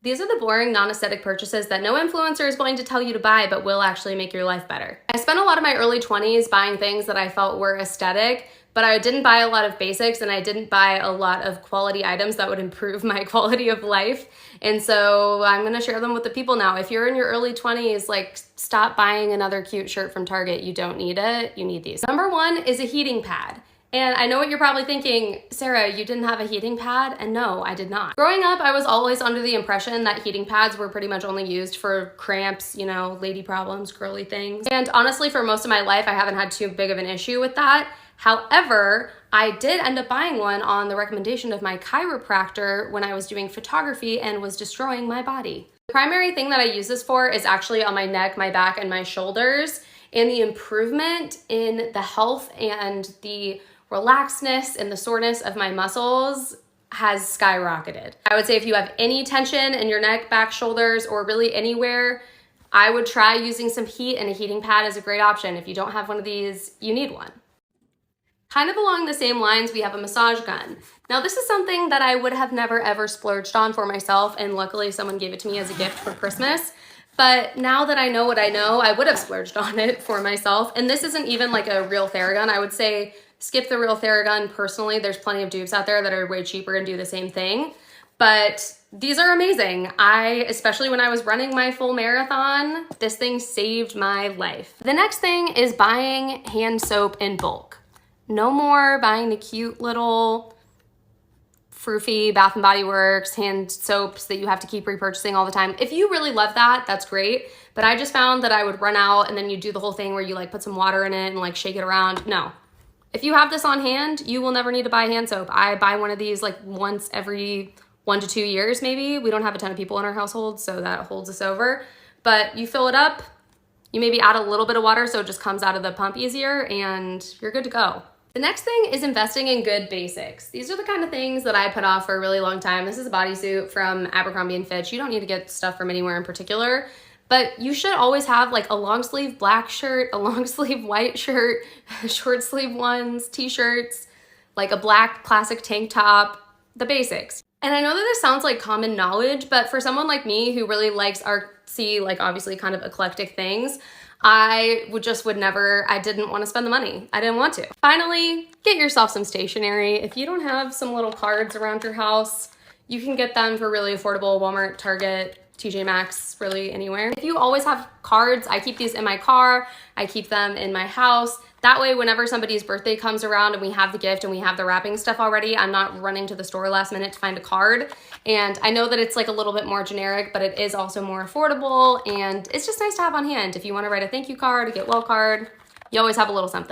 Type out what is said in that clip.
These are the boring, non-aesthetic purchases that no influencer is going to tell you to buy, but will actually make your life better. I spent a lot of my early 20s buying things that I felt were aesthetic, but I didn't buy a lot of basics and I didn't buy a lot of quality items that would improve my quality of life. And so I'm gonna share them with the people now. If you're in your early 20s, like, stop buying another cute shirt from Target. You don't need it, you need these. Number one is a heating pad. And I know what you're probably thinking, Sarah, you didn't have a heating pad? And no, I did not. Growing up, I was always under the impression that heating pads were pretty much only used for cramps, you know, lady problems, girly things. And honestly, for most of my life, I haven't had too big of an issue with that. However, I did end up buying one on the recommendation of my chiropractor when I was doing photography and was destroying my body. The primary thing that I use this for is actually on my neck, my back, and my shoulders. And the improvement in the health and the relaxedness and the soreness of my muscles has skyrocketed. I would say if you have any tension in your neck, back, shoulders, or really anywhere, I would try using some heat, and a heating pad is a great option. If you don't have one of these, you need one. Kind of along the same lines, we have a massage gun. Now, this is something that I would have never ever splurged on for myself, and luckily someone gave it to me as a gift for Christmas. But now that I know what I know, I would have splurged on it for myself. And this isn't even like a real Theragun. I would say skip the real Theragun personally. There's plenty of dupes out there that are way cheaper and do the same thing. But these are amazing. Especially when I was running my full marathon, this thing saved my life. The next thing is buying hand soap in bulk. No more buying the cute little froofy Bath & Body Works hand soaps that you have to keep repurchasing all the time. If you really love that, that's great. But I just found that I would run out and then you do the whole thing where you like put some water in it and like shake it around. No. If you have this on hand, you will never need to buy hand soap. I buy one of these like once every 1 to 2 years maybe. We don't have a ton of people in our household, so that holds us over. But you fill it up, you maybe add a little bit of water so it just comes out of the pump easier, and you're good to go. The next thing is investing in good basics. These are the kind of things that I put off for a really long time. This is a bodysuit from Abercrombie & Fitch. You don't need to get stuff from anywhere in particular, but you should always have like a long sleeve black shirt, a long sleeve white shirt, short sleeve ones, t-shirts, like a black classic tank top, the basics. And I know that this sounds like common knowledge, but for someone like me who really likes artsy, like obviously kind of eclectic things, I didn't want to spend the money. I didn't want to. Finally, get yourself some stationery. If you don't have some little cards around your house, you can get them for really affordable. Walmart, Target, TJ Maxx, really anywhere. If you always have cards, I keep these in my car, I keep them in my house. That way, whenever somebody's birthday comes around and we have the gift and we have the wrapping stuff already, I'm not running to the store last minute to find a card. And I know that it's like a little bit more generic, but it is also more affordable, and it's just nice to have on hand. If you want to write a thank you card, a get well card, you always have a little something.